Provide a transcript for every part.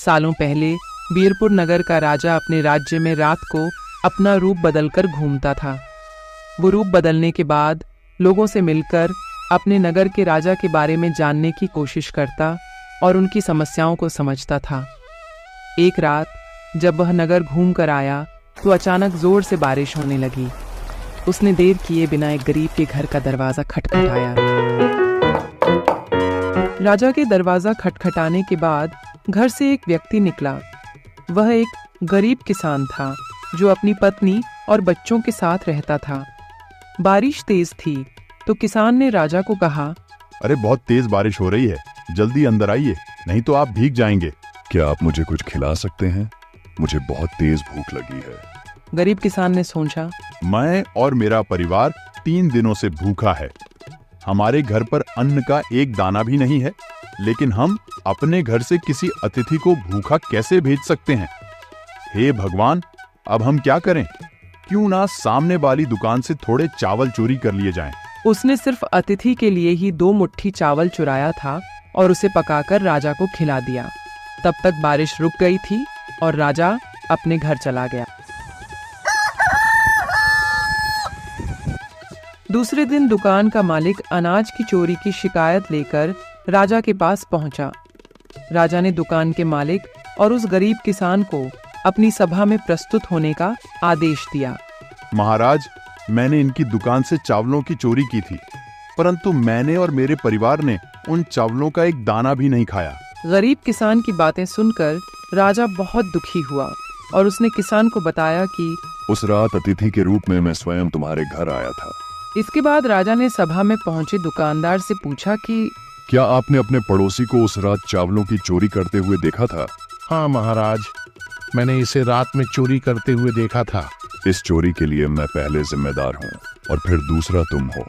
सालों पहले बीरपुर नगर का राजा अपने राज्य में रात को अपना रूप बदलकर घूमता था। वो रूप बदलने के बाद लोगों से मिलकर अपने नगर के राजा के बारे में जानने की कोशिश करता और उनकी समस्याओं को समझता था। एक रात जब वह नगर घूम कर आया तो अचानक जोर से बारिश होने लगी। उसने देर किए बिना एक गरीब के घर का दरवाजा खटखटाया। राजा के दरवाजा खटखटाने के बाद घर से एक व्यक्ति निकला। वह एक गरीब किसान था जो अपनी पत्नी और बच्चों के साथ रहता था। बारिश तेज थी तो किसान ने राजा को कहा, अरे बहुत तेज बारिश हो रही है, जल्दी अंदर आइए, नहीं तो आप भीग जाएंगे। क्या आप मुझे कुछ खिला सकते हैं? मुझे बहुत तेज भूख लगी है। गरीब किसान ने सोचा, मैं और मेरा परिवार 3 दिनों से भूखा है। हमारे घर पर अन्न का एक दाना भी नहीं है, लेकिन हम अपने घर से किसी अतिथि को भूखा कैसे भेज सकते हैं? हे भगवान, अब हम क्या करें? क्यों ना सामने वाली दुकान से थोड़े चावल चोरी कर लिए जाएं। उसने सिर्फ अतिथि के लिए ही 2 मुट्ठी चावल चुराया था और उसे पकाकर राजा को खिला दिया। तब तक बारिश रुक गई थी और राजा अपने घर चला गया। दूसरे दिन दुकान का मालिक अनाज की चोरी की शिकायत लेकर राजा के पास पहुंचा। राजा ने दुकान के मालिक और उस गरीब किसान को अपनी सभा में प्रस्तुत होने का आदेश दिया। महाराज, मैंने इनकी दुकान से चावलों की चोरी की थी, परंतु मैंने और मेरे परिवार ने उन चावलों का एक दाना भी नहीं खाया। गरीब किसान की बातें सुनकर राजा बहुत दुखी हुआ और उसने किसान को बताया कि उस रात अतिथि के रूप में मैं स्वयं तुम्हारे घर आया था। इसके बाद राजा ने सभा में पहुंचे दुकानदार से पूछा कि क्या आपने अपने पड़ोसी को उस रात चावलों की चोरी करते हुए देखा था? हाँ महाराज, मैंने इसे रात में चोरी करते हुए देखा था। इस चोरी के लिए मैं पहले जिम्मेदार हूँ और फिर दूसरा तुम हो,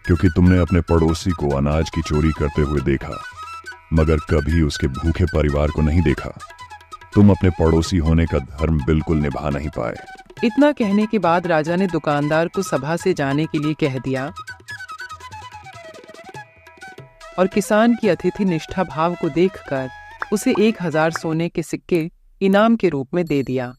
क्योंकि तुमने अपने पड़ोसी को अनाज की चोरी करते हुए देखा, मगर कभी उसके भूखे परिवार को नहीं देखा। तुम अपने पड़ोसी होने का धर्म बिल्कुल निभा नहीं पाए। इतना कहने के बाद राजा ने दुकानदार को सभा से जाने के लिए कह दिया और किसान की अतिथि निष्ठा भाव को देखकर उसे 1000 सोने के सिक्के इनाम के रूप में दे दिया।